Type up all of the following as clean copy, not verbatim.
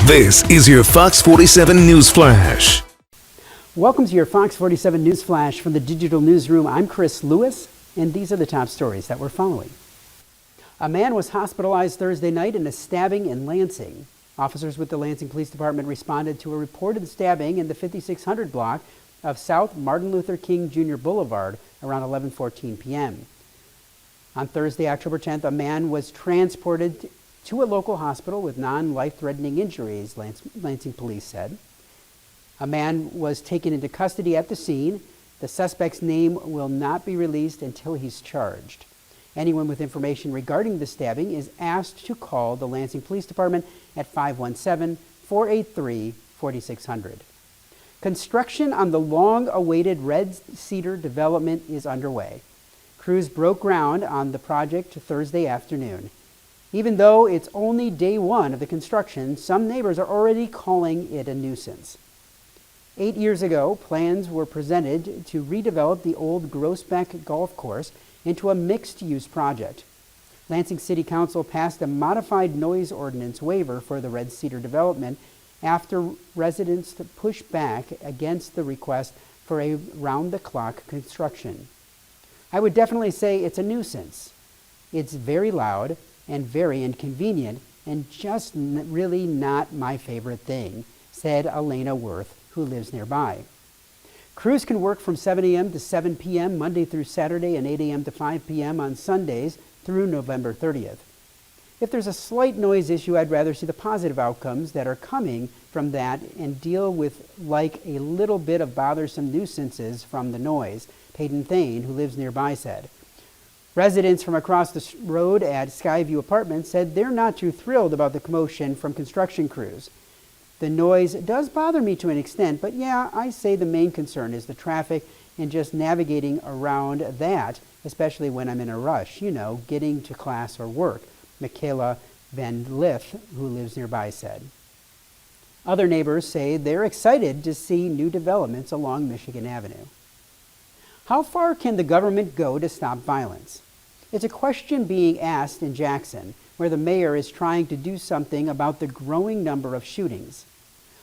This is your Fox 47 News Flash. Welcome to your Fox 47 News Flash from the Digital Newsroom. I'm Chris Lewis, and these are the top stories that we're following. A man was hospitalized Thursday night in a stabbing in Lansing. Officers with the Lansing Police Department responded to a reported stabbing in the 5600 block of South Martin Luther King Jr. Boulevard around 11:14 p.m. On Thursday, October 10th, a man was transported to a local hospital with non-life-threatening injuries, Lansing police said. A man was taken into custody at the scene. The suspect's name will not be released until he's charged. Anyone with information regarding the stabbing is asked to call the Lansing Police Department at 517-483-4600. Construction on the long-awaited Red Cedar development is underway. Crews broke ground on the project Thursday afternoon. Even though it's only day one of the construction, some neighbors are already calling it a nuisance. 8 years ago, plans were presented to redevelop the old Grossbeck Golf Course into a mixed-use project. Lansing City Council passed a modified noise ordinance waiver for the Red Cedar development after residents pushed back against the request for a round-the-clock construction. I would definitely say it's a nuisance. It's very loud and very inconvenient and just really not my favorite thing, said Elena Worth, who lives nearby. Crews can work from 7 a.m. to 7 p.m. Monday through Saturday and 8 a.m. to 5 p.m. on Sundays through November 30th. If there's a slight noise issue, I'd rather see the positive outcomes that are coming from that and deal with like a little bit of bothersome nuisances from the noise, Peyton Thane, who lives nearby, said. Residents from across the road at Skyview Apartments said they're not too thrilled about the commotion from construction crews. The noise does bother me to an extent, but yeah, I say the main concern is the traffic and just navigating around that, especially when I'm in a rush, getting to class or work, Michaela Van Lith, who lives nearby, said. Other neighbors say they're excited to see new developments along Michigan Avenue. How far can the government go to stop violence? It's a question being asked in Jackson, where the mayor is trying to do something about the growing number of shootings.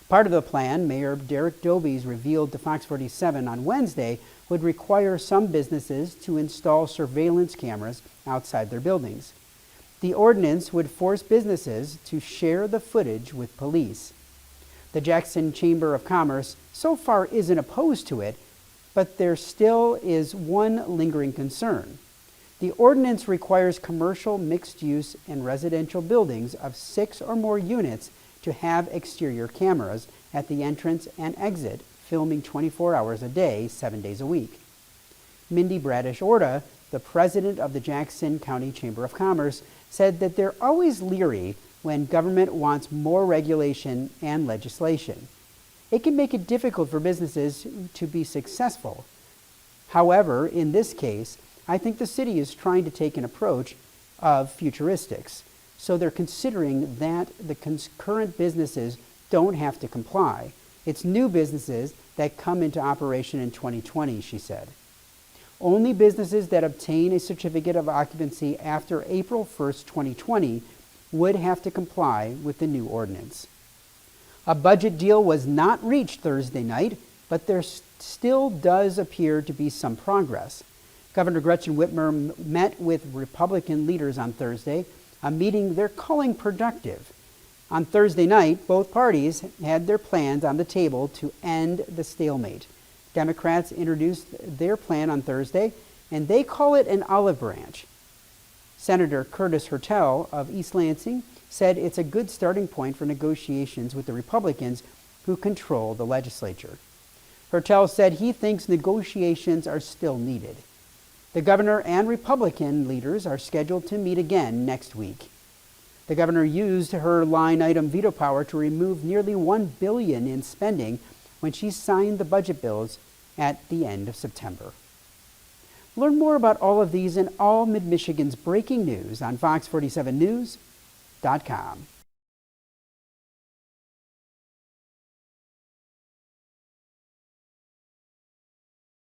Part of the plan, Mayor Derek Dobies revealed to Fox 47 on Wednesday, would require some businesses to install surveillance cameras outside their buildings. The ordinance would force businesses to share the footage with police. The Jackson Chamber of Commerce so far isn't opposed to it, but there still is one lingering concern. The ordinance requires commercial, mixed-use, and residential buildings of 6 or more units to have exterior cameras at the entrance and exit, filming 24 hours a day, 7 days a week. Mindy Bradish-Orta, the president of the Jackson County Chamber of Commerce, said that they're always leery when government wants more regulation and legislation. It can make it difficult for businesses to be successful. However, in this case, I think the city is trying to take an approach of futuristics. So they're considering that the current businesses don't have to comply. It's new businesses that come into operation in 2020, she said. Only businesses that obtain a certificate of occupancy after April 1st, 2020 would have to comply with the new ordinance. A budget deal was not reached Thursday night, but there still does appear to be some progress. Governor Gretchen Whitmer met with Republican leaders on Thursday, a meeting they're calling productive. On Thursday night, both parties had their plans on the table to end the stalemate. Democrats introduced their plan on Thursday, and they call it an olive branch. Senator Curtis Hertel of East Lansing said it's a good starting point for negotiations with the Republicans who control the legislature. Hertel said he thinks negotiations are still needed. The governor and Republican leaders are scheduled to meet again next week. The governor used her line item veto power to remove nearly $1 billion in spending when she signed the budget bills at the end of September. Learn more about all of these and all Mid-Michigan's breaking news on fox47news.com.